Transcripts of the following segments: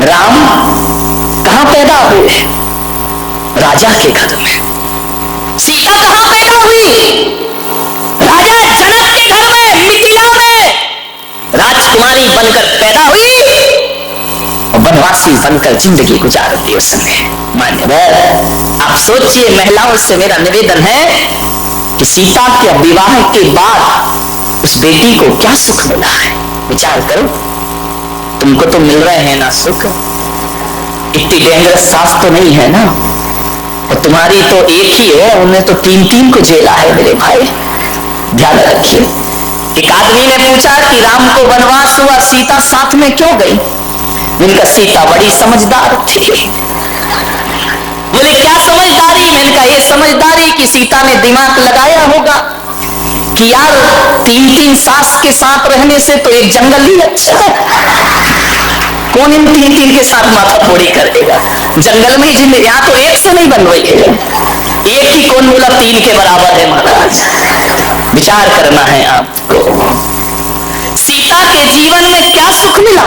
राम कहां पैदा हुए? राजा के घर में। सीता कहां पैदा हुई? राजा जनक के घर में, मिथिला में राजकुमारी बनकर पैदा हुई और वनवासी बनकर जिंदगी गुजारती उसने। मान्यवर, आप सोचिए, महिलाओं से मेरा निवेदन है कि सीता के विवाह के बाद उस बेटी को क्या सुख मिला है। विचार करो, तुमको तो मिल रहे हैं ना सुख, इतनी डेंजरस सास तो नहीं है ना, और तुम्हारी तो एक ही है, उन्हें तो तीन तीन को झेला है मेरे भाई। ध्यान रखिए। एक आदमी ने पूछा कि राम को वनवास हुआ, सीता साथ में क्यों गई? उनका सीता बड़ी समझदार थी। बोले क्या समझदारी? मैंने कहा ये समझदारी कि सीता ने दिमाग लगाया होगा कि यार तीन तीन सास के साथ रहने से तो एक जंगल ही अच्छा है। कौन इन तीन तीन के साथ माथा फोड़ी करेगा? जंगल में जिंदगी, यहाँ तो एक से नहीं बन रही है, एक ही कौन बोला तीन के बराबर है महाराज। विचार करना है आपको। सीता के जीवन में क्या सुख मिला?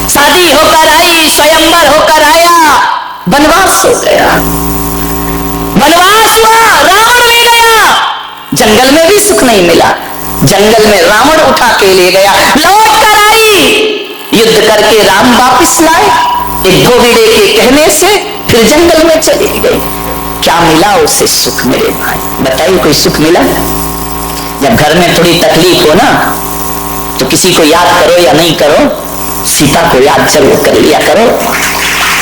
शादी होकर आई, स्वयंवर होकर आया, वनवास हो गया, वनवास हुआ, रावण ले गया। जंगल में भी सुख नहीं मिला, जंगल में रावण उठा के ले गया। लौट कर आई, युद्ध करके राम वापिस लाए, एक धोबिड़े के कहने से फिर जंगल में चली गई। क्या मिला उसे सुख मेरे भाई? बताइए, कोई सुख मिला? जब घर में थोड़ी तकलीफ हो ना, तो किसी को याद करो या नहीं करो, सीता को याद जरूर कर लिया करो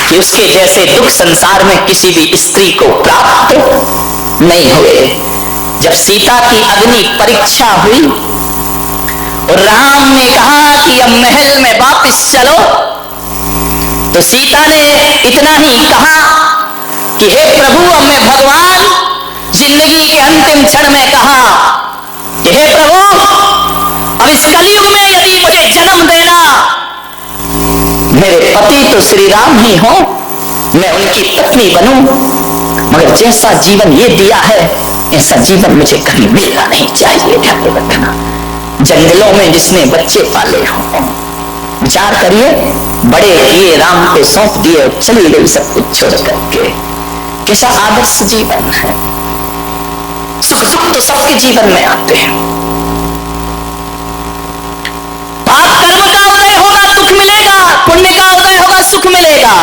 कि उसके जैसे दुख संसार में किसी भी स्त्री को प्राप्त नहीं हुए। जब सीता की अग्नि परीक्षा हुई और राम ने कहा कि अब महल में वापस चलो, तो सीता ने इतना ही कहा कि हे प्रभु, अब मैं भगवान जिंदगी के अंतिम क्षण में कहा कि हे प्रभु, अब इस कलयुग में यदि मुझे जन्म देना, मेरे पति तो श्री राम ही हो, मैं उनकी पत्नी बनूं, मगर जैसा जीवन ये दिया है ऐसा जीवन मुझे कभी मिलना नहीं चाहिए। ध्यान रखना, जंगलों में जिसने बच्चे पाले हो, विचार करिए, बड़े किए, राम को सौंप दिए और चली गई सब कुछ छोड़ करके। कैसा आदर्श जीवन है। सुख दुख तो सबके जीवन में आते हैं। पाप कर्म का उदय होगा, दुख मिलेगा, पुण्य का उदय होगा, सुख मिलेगा।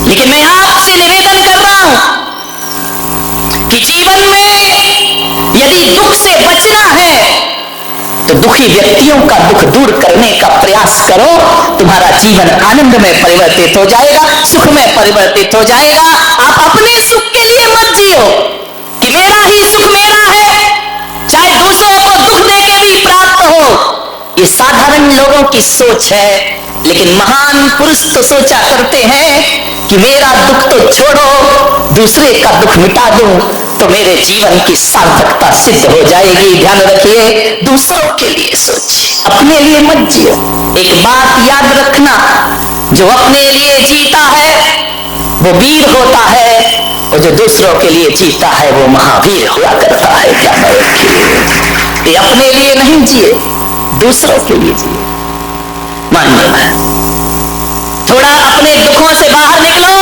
लेकिन मैं आपसे निवेदन कर रहा हूं कि जीवन में यदि दुख से बचना है तो दुखी व्यक्तियों का दुख दूर करने का प्रयास करो। तुम्हारा जीवन आनंद में परिवर्तित हो जाएगा, सुख में परिवर्तित हो जाएगा। आप अपने सुख के लिए मत जियो कि मेरा ही सुख मेरा है, चाहे दूसरों को दुख देके भी प्राप्त हो। ये साधारण लोगों की सोच है, लेकिन महान पुरुष तो सोचा करते हैं कि मेरा दुख तो छोड़ो, दूसरे का दुख मिटा दूं तो मेरे जीवन की सार्थकता सिद्ध हो जाएगी। ध्यान रखिए, दूसरों के लिए सोचिए, अपने लिए मत जियो। एक बात याद रखना, जो अपने लिए जीता है वो वीर होता है, और जो दूसरों के लिए जीता है वो महावीर हुआ करता है। ध्यान रखिए, ये अपने लिए नहीं जिए, दूसरों के लिए जिए। मानिए, थोड़ा अपने दुखों से बाहर निकलो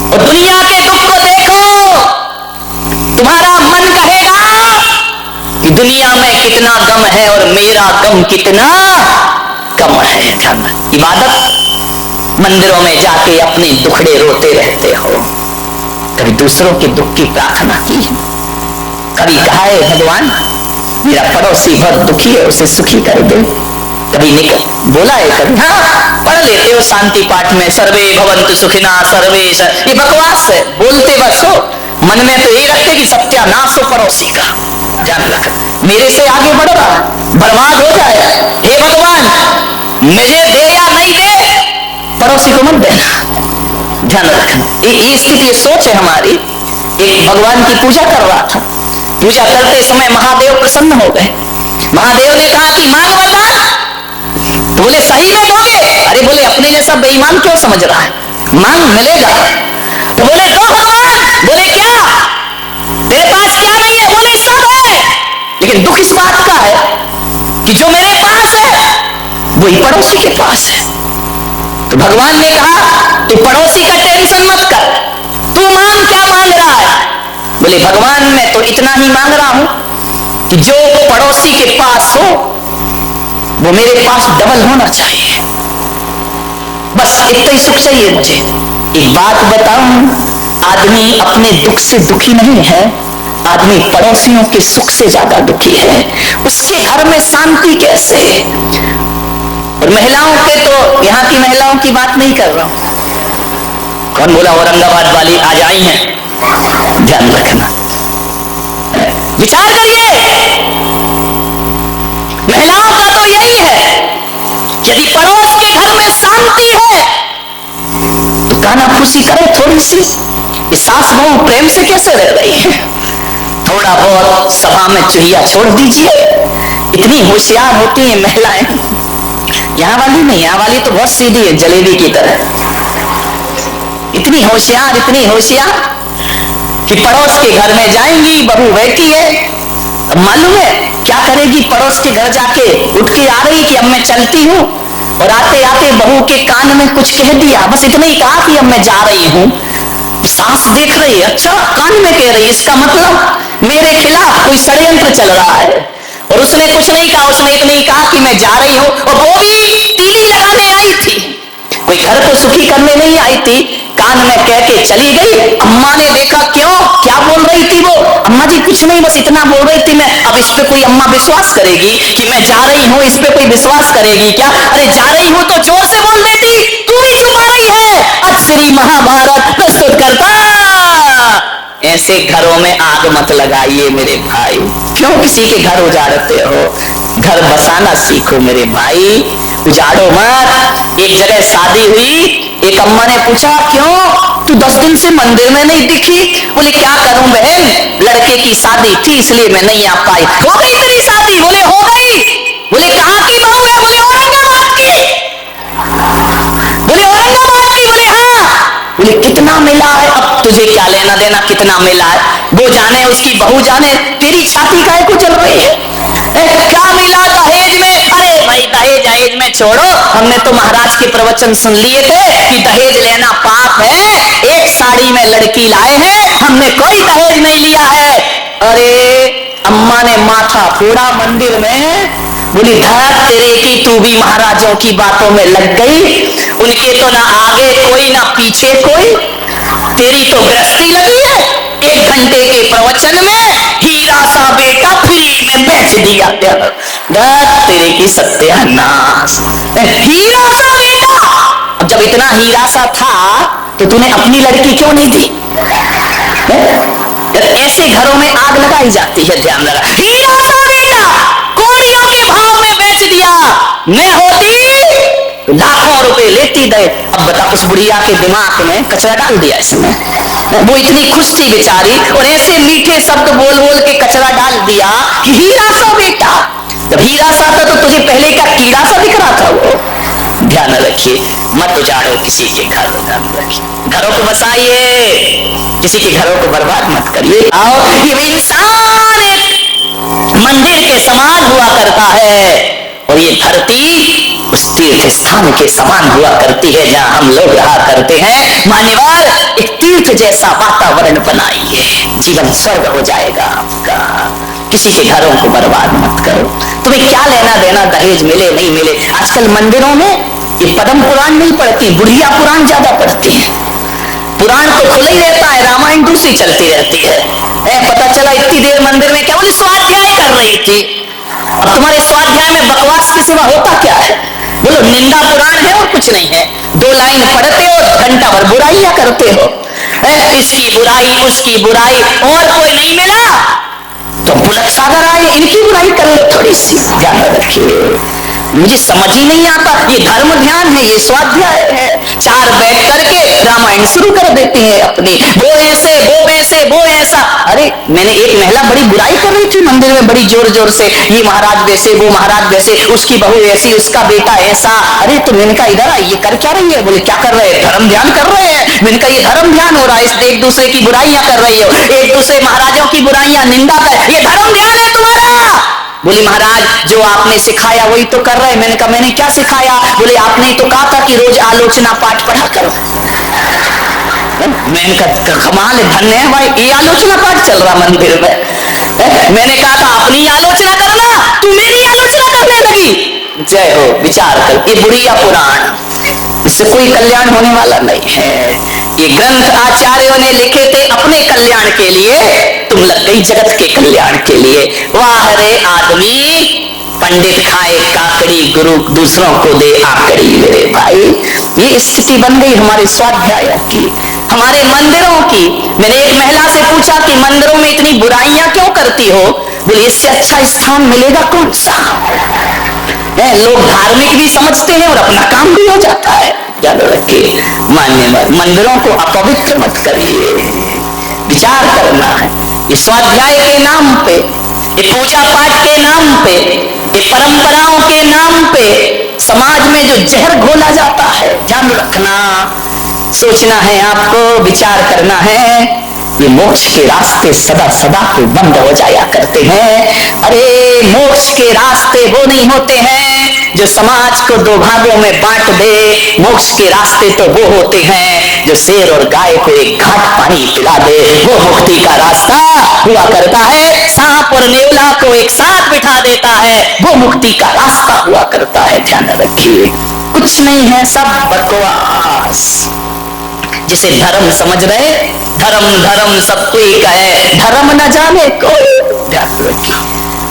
और दुनिया के दुख को देखो। तुम्हारा मन कहेगा कि दुनिया में कितना गम है और मेरा गम कितना कम है। इबादत मंदिरों में जाके अपने दुखड़े रोते रहते हो, कभी दूसरों के दुख की प्रार्थना की? कभी कहा है भगवान मेरा पड़ोसी बहुत दुखी है, उसे सुखी कर दे? कभी निकल बोला है? कभी? हाँ, पढ़ लेते हो शांति पाठ में, सर्वे भवन्तु सुखिना सर्वे। ये बकवास है, बोलते बस हो, मन में तो ये रखते कि सत्यानाश हो पड़ोसी का। ध्यान रख, मेरे से आगे बढ़ रहा, बर्बाद हो जाए। हे भगवान, मुझे दे या नहीं दे, पड़ोसी को मत देना। ध्यान रखना, ये स्थिति सोच है हमारी। एक भगवान की पूजा कर रहा था, पूजा करते समय महादेव प्रसन्न हो गए। महादेव ने कहा कि मांग वरदान। तो बोले सही में दोगे? अरे बोले अपने जैसा बेईमान क्यों समझ रहा है, मांग मिलेगा। तो बोले दो भगवान। बोले क्या तेरे पास क्या नहीं है? बोले सब है, लेकिन दुख इस बात का है कि जो मेरे पास है वही पड़ोसी के पास है। तो भगवान ने कहा तू पड़ोसी का टेंशन मत कर, तू मांग क्या मांग रहा है? बोले भगवान मैं तो इतना ही मांग रहा हूं कि जो पड़ोसी के पास हो वो मेरे पास डबल होना चाहिए, बस इतना ही सुख चाहिए मुझे। एक बात बताऊं, आदमी अपने दुख से दुखी नहीं है, आदमी पड़ोसियों के सुख से ज्यादा दुखी है। उसके घर में शांति कैसे? और महिलाओं के तो यहां की महिलाओं की बात नहीं कर रहा हूं। कौन बोला औरंगाबाद वाली आज आई हैं? ध्यान रखना, विचार करिए। महिलाओं का तो यही है, यदि पड़ोस के घर में शांति है तो काना फूसी करे थोड़ी सी। सास बहू प्रेम से कैसे रह रही है? थोड़ा बहुत सभा में चुहिया छोड़ दीजिए। इतनी होशियार होती है महिलाएं। यहाँ वाली नहीं, यहाँ वाली तो बहुत सीधी है, जलेबी की तरह। इतनी होशियार कि पड़ोस के घर में जाएंगी, बहू बैठी है, अब मालूम है क्या करेगी? पड़ोस के घर जाके उठ के आ रही कि अब मैं चलती हूँ, और आते आते बहू के कान में कुछ कह दिया, बस इतना ही कहा कि अब मैं जा रही हूँ। सास देख रही है, अच्छा कान में कह रही है, इसका मतलब मेरे खिलाफ कोई षड्यंत्र चल रहा है। और उसने कुछ नहीं कहा, उसने इतना ही कहा कि मैं जा रही हूँ, और वो भी तीली लगाने आई थी, कोई घर को सुखी करने नहीं आई थी। कान में कह के चली गई। अम्मा ने देखा, क्यों, क्या बोल रही थी वो? अम्मा जी कुछ नहीं, बस इतना बोल रही थी मैं। अब इस पे कोई अम्मा विश्वास करेगी कि मैं जा रही हूँ? इस पे कोई विश्वास करेगी क्या? अरे जा रही हूँ तो जोर से बोल देती, तू भी चुप आ रही है। अब श्री महाभारत प्रस्तुत करता। ऐसे घरों में आग मत लगाइए मेरे भाई। क्यों किसी के घर उजाड़ते हो? घर बसाना सीखो मेरे भाई, उजाड़ो मत। एक जगह शादी हुई, एक अम्मा ने पूछा, क्यों तू 10 दिन से मंदिर में नहीं दिखी? बोले क्या करूं बहन, लड़के की शादी थी इसलिए मैं नहीं आ पाई। हो गई तेरी शादी? बोले हो गई। बोले कहाँ की बहू है? बोले औरंगाबाद की। बोले औरंगाबाद की? बोले हाँ। बोले कितना मिला है? अब तुझे क्या लेना देना कितना मिला है, वो जाने उसकी बहू जाने, तेरी छाती काहे को जल रही है? क्या मिला दहेज में? अरे भाई दहेज में छोड़ो, हमने तो महाराज के प्रवचन सुन लिए थे कि दहेज लेना पाप है। एक साड़ी में लड़की लाए हैं, हमने कोई दहेज नहीं लिया है। अरे अम्मा ने माथा फोड़ा मंदिर में। बोली धर तेरे की, तू भी महाराजों की बातों में लग गई। उनके तो ना आगे कोई ना पीछे कोई, तेरी तो गृहस्थी लगी है। 1 घंटे के प्रवचन में हीरा सा बेटा फ्री में बेच दिया। तेरे की सत्यानाश, हीरा सा बेटा। अब जब इतना हीरा सा था तो तूने अपनी लड़की क्यों नहीं दी? ऐसे घरों में आग लगाई जाती है, ध्यान लगा। हीरा सा बेटा कौड़ियों के भाव में बेच दिया। मैं होती लाखों रुपए लेती दे। अब बता, उस बुढ़िया के दिमाग में कचरा डाल दिया इसने। वो इतनी खुश थी बेचारी, और ऐसे मीठे शब्द बोल बोल के कचरा डाल दिया कि हीरा सा बेटा। जब हीरा सा था तो तुझे पहले का कीड़ा सा दिख रहा था वो। ध्यान रखिए, मत उजाड़ो किसी के घर, ध्यान रखिए, घरों को बसाइए, किसी के घरों को बर्बाद मत करिए। आओ, ये इंसान एक मंदिर के समान हुआ करता है, और ये धरती उस तीर्थ स्थान के समान हुआ करती है जहां हम लोग रहा करते हैं। मान्यवर, एक तीर्थ जैसा वातावरण बनाइए, जीवन स्वर्ग हो जाएगा आपका। किसी के घरों को बर्बाद मत करो। तुम्हें क्या लेना देना दहेज मिले नहीं मिले? आजकल मंदिरों में ये पद्म पुराण नहीं पढ़ती, बुढ़िया पुराण ज्यादा पढ़ती है। पुराण तो खुला ही रहता है, रामायण दूसरी चलती रहती है। पता चला इतनी देर मंदिर में क्या बोले स्वाध्याय कर रही थी। अब तुम्हारे स्वाध्याय में बकवास के सिवा होता क्या है? बोलो निंदा पुराण है और कुछ नहीं है। 2 लाइन पढ़ते हो, घंटा भर बुराइयां करते हो। इसकी बुराई, उसकी बुराई, और कोई नहीं मिला तो बुलक सागर आए, इनकी बुराई कर लो थोड़ी सी। ध्यान रखिए, मुझे समझ ही नहीं आता। ये धर्म ध्यान है, ये स्वाध्याय है। 4 बैठ करके रामायण शुरू कर देते हैं अपनी, वो ऐसे वो वैसे वो ऐसा। अरे मैंने एक महिला बड़ी बुराई कर रही थी मंदिर में बड़ी जोर जोर से, ये महाराज वैसे वो महाराज वैसे, उसकी बहू ऐसी उसका बेटा ऐसा। अरे तो मैंने कहा इधर ये कर क्या रही है? बोले क्या कर रहे हैं? धर्म ध्यान कर रहे हैं। मैंने कहा ये धर्म ध्यान हो रहा है, एक दूसरे की बुराइयां कर रही हो, एक दूसरे महाराजों की बुराइयां निंदा कर, ये धर्म ध्यान है तुम्हारा। बोली महाराज जो आपने सिखाया वही तो कर रहे। मैंने कहा मैंने क्या सिखाया? बोले आपने तो कहा था कि रोज आलोचना पाठ पढ़ा करो। मैंने कहा कमाल है, धन्य है भाई, ये आलोचना पाठ चल रहा मंदिर में। मैंने कहा था अपनी आलोचना करना, तू मेरी आलोचना करने लगी। जय हो, विचार कर, ये बुढ़िया पुराण, इससे कोई कल्याण होने वाला नहीं है। ये ग्रंथ आचार्यों ने लिखे थे अपने कल्याण के लिए, तुम लग गई जगत के कल्याण के लिए। वाह रे आदमी, पंडित खाए काकड़ी, गुरु दूसरों को दे आकड़ी। मेरे भाई ये स्थिति बन गई हमारे स्वाध्याय की, हमारे मंदिरों की। मैंने एक महिला से पूछा कि मंदिरों में इतनी बुराइयां क्यों करती हो? बोले इससे अच्छा स्थान मिलेगा कौन सा? लोग धार्मिक भी समझते हैं और अपना काम भी हो जाता है। याद रखिए, मान्य मंदिरों को अपवित्र मत करिए, विचार करना है। ये स्वाध्याय के नाम पे, ये पूजा पाठ के नाम पे, ये परंपराओं के नाम पे समाज में जो जहर घोला जाता है, ध्यान रखना, सोचना है आपको, विचार करना है। ये मोक्ष के रास्ते सदा सदा के बंद हो जाया करते हैं। अरे मोक्ष के रास्ते वो नहीं होते हैं जो समाज को दो भागों में बांट दे। मोक्ष के रास्ते तो वो होते हैं जो शेर और गाय को एक घाट पानी पिला दे, वो मुक्ति का रास्ता हुआ करता है। सांप और नेवला को एक साथ बिठा देता है, वो मुक्ति का रास्ता हुआ करता है। ध्यान रखिए, कुछ नहीं है, सब बकवास। जिसे धर्म समझ रहे, धर्म धर्म सब कोई कहे, धर्म न जाने कोई। ध्यान रखिए,